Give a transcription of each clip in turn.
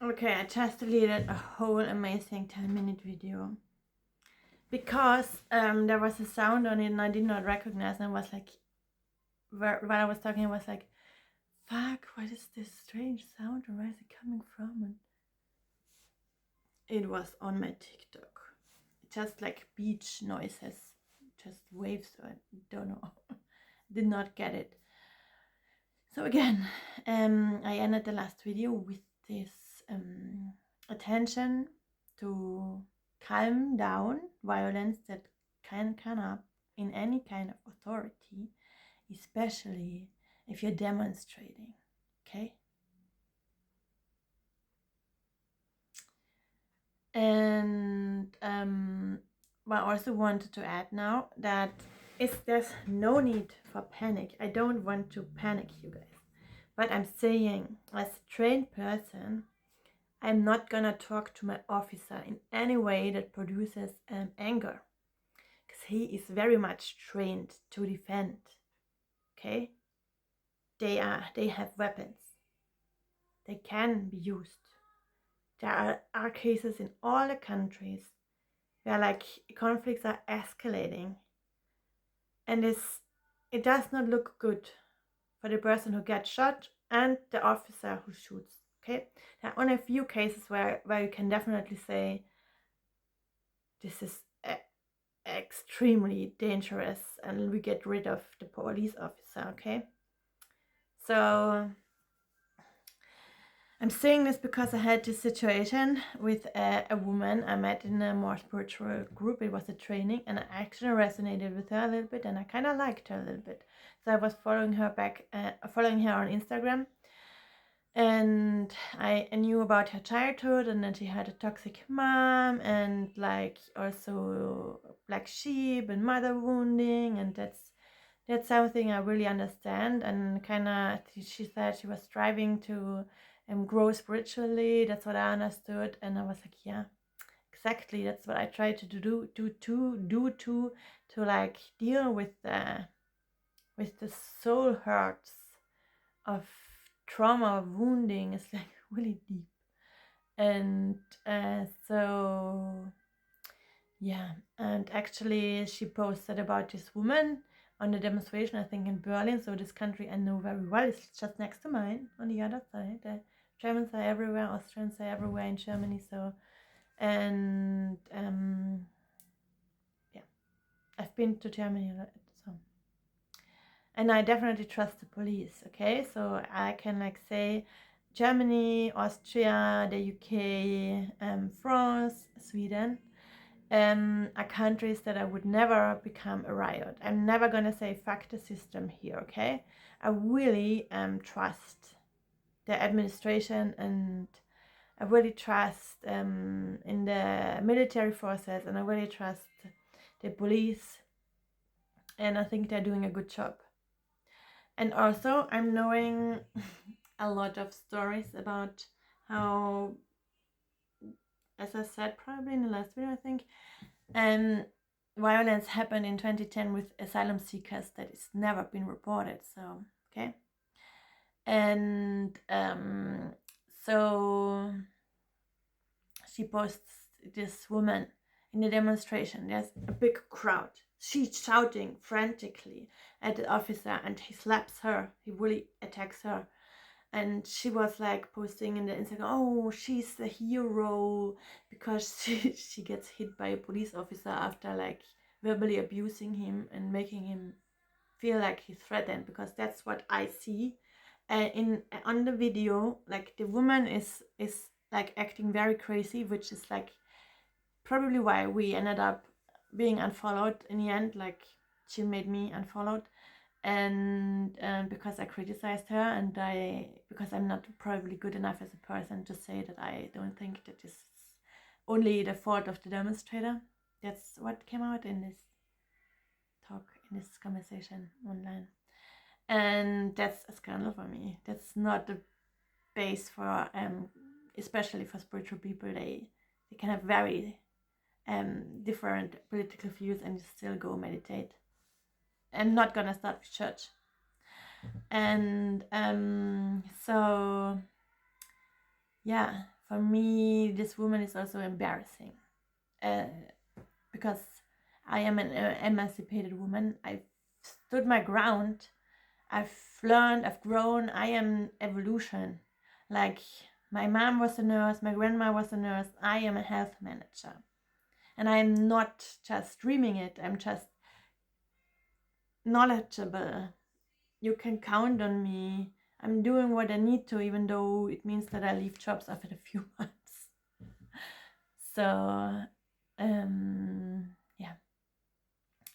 Okay, I just deleted a whole amazing 10-minute video because there was a sound on it and I did not recognize, and I was like, while I was talking, I was like, fuck, what is this strange sound and where is it coming from? And it was on my TikTok. Just like beach noises, just waves, so I don't know. Did not get it. So again, I ended the last video with this attention to calm down violence that can come up in any kind of authority, especially if you're demonstrating, okay? And I also wanted to add now that there's no need for panic. I don't want to panic you guys, but I'm saying, as a trained person, I'm not gonna talk to my officer in any way that produces anger, because he is very much trained to defend. Okay, they have weapons. They can be used. There are cases in all the countries where like conflicts are escalating, and it does not look good for the person who gets shot and the officer who shoots. Okay, there are only a few cases where you can definitely say this is extremely dangerous and we get rid of the police officer. Okay, so I'm saying this because I had this situation with a woman I met in a more spiritual group. It was a training, and I actually resonated with her a little bit, and I kind of liked her a little bit. So I was following her on Instagram, and I knew about her childhood, and then she had a toxic mom, and like also black sheep and mother wounding, and that's something I really understand. And kind of, she said she was striving to grow spiritually. That's what I understood, and I was like, yeah, exactly. That's what I try to to like deal with the soul hurts of trauma, of wounding. Is like really deep, and so yeah. And actually, she posted about this woman on a demonstration, I think in Berlin. So this country I know very well. It's just next to mine on the other side. The Germans are everywhere, Austrians are everywhere in Germany. So, and yeah, I've been to Germany a lot. So, and I definitely trust the police. Okay, so I can like say Germany, Austria, the UK, France, Sweden are countries that I would never become a riot. I'm never gonna say fuck the system here, okay? I really trust the administration, and I really trust in the military forces, and I really trust the police, and I think they're doing a good job. And also, I'm knowing a lot of stories about how, as I said probably in the last video, I think, violence happened in 2010 with asylum seekers that is never been reported. So, okay. And so she posts this woman in the demonstration. There's a big crowd. She's shouting frantically at the officer, and he slaps her. He really attacks her. And she was like posting in the Instagram, oh, she's the hero, because she gets hit by a police officer after like verbally abusing him and making him feel like he's threatened, because that's what I see on the video. Like the woman is like acting very crazy, which is like probably why we ended up being unfollowed in the end. Like she made me unfollowed, and because I criticized her, and because I'm not probably good enough as a person to say that I don't think that this is only the fault of the demonstrator. That's what came out in this talk, in this conversation online, and that's a scandal for me. That's not the base for especially for spiritual people. They can have very different political views and still go meditate. I'm not gonna start with church. And so yeah, for me, this woman is also embarrassing, because I am an emancipated woman. I've stood my ground. I've learned, I've grown. I am evolution. Like, my mom was a nurse, my grandma was a nurse. I am a health manager. And I'm not just dreaming it, I'm just knowledgeable. You can count on me. I'm doing what I need to, even though it means that I leave jobs after a few months. So, yeah,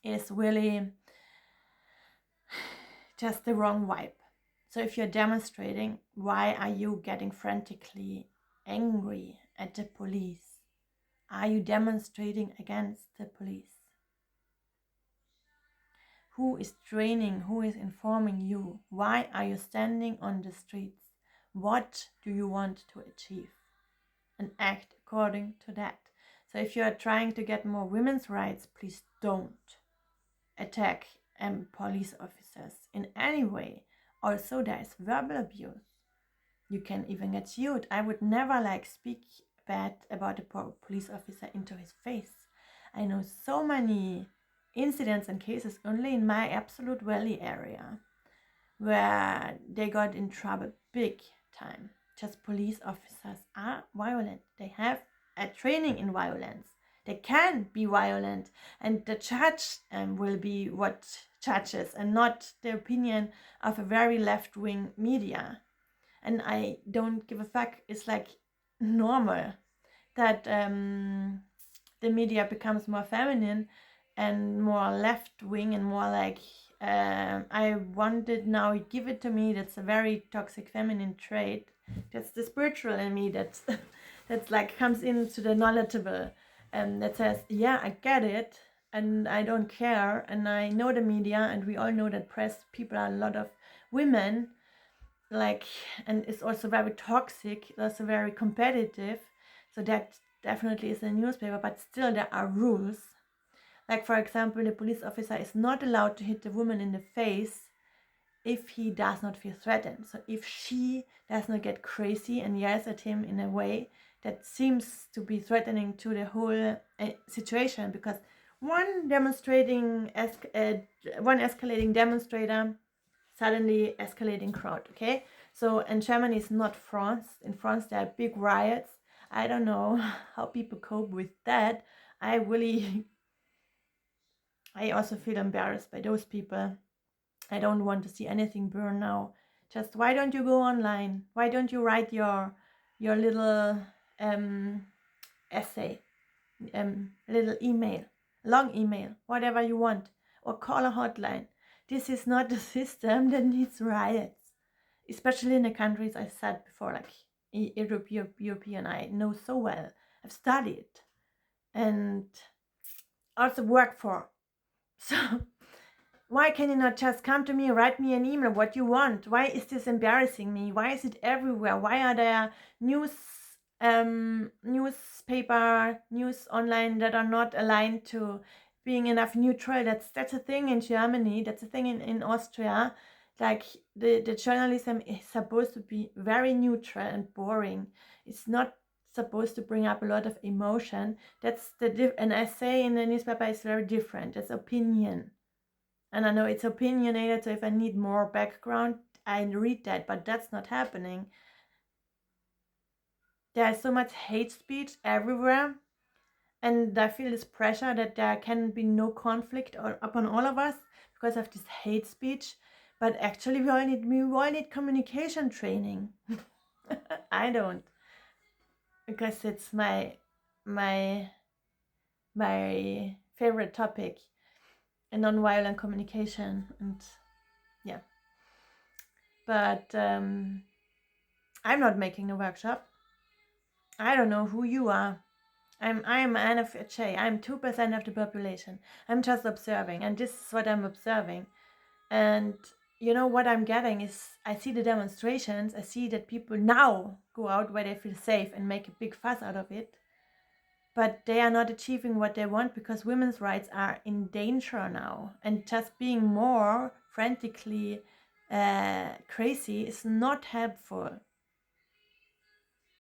it's really just the wrong vibe. So if you're demonstrating, why are you getting frantically angry at the police? Are you demonstrating against the police? Who is training? Who is informing you? Why are you standing on the streets? What do you want to achieve? And act according to that. So if you are trying to get more women's rights, please don't attack police officers in any way. Also, there is verbal abuse. You can even get sued. I would never speak bad about a police officer into his face. I know so many incidents and cases only in my absolute valley area where they got in trouble big time. Just police officers are violent. They have a training in violence. They can be violent, and the judge will be what judges, and not the opinion of a very left-wing media. And I don't give a fuck. It's normal that the media becomes more feminine and more left-wing and more I wanted, now you give it to me. That's a very toxic feminine trait. That's the spiritual in me that's comes into the knowledgeable, that says, yeah, I get it and I don't care, and I know the media, and we all know that press people are a lot of women, and it's also very toxic, also very competitive. So that definitely is a newspaper, but still there are rules. For example, the police officer is not allowed to hit the woman in the face if he does not feel threatened. So if she does not get crazy and yells at him in a way that seems to be threatening to the whole situation, because one escalating demonstrator, suddenly escalating crowd, okay? So, and Germany is not France. In France, there are big riots. I don't know how people cope with that. I also feel embarrassed by those people. I don't want to see anything burn now. Just, why don't you go online? Why don't you write your little essay, little email, long email, whatever you want, or call a hotline. This is not a system that needs riots, especially in the countries I said before, European. I know so well. I've studied and also worked for. So why can you not just come to me, write me an email what you want? Why is this embarrassing me? Why is it everywhere? Why are there newspaper, news online that are not aligned to being enough neutral? That's a thing in Germany. That's a thing in Austria. The journalism is supposed to be very neutral and boring. It's not supposed to bring up a lot of emotion. That's an essay in the newspaper is very different. It's opinion. And I know it's opinionated, so if I need more background, I read that, but that's not happening. There's so much hate speech everywhere, and I feel this pressure that there can be no conflict upon all of us because of this hate speech. But actually, we all need communication training. I don't, because it's my favorite topic, and non-violent communication, and yeah. But I'm not making a workshop. I don't know who you are. I'm NFHA. I'm 2% of the population. I'm just observing, and this is what I'm observing. And you know what I'm getting is, I see the demonstrations. I see that people now go out where they feel safe and make a big fuss out of it. But they are not achieving what they want, because women's rights are in danger now. And just being more frantically crazy is not helpful.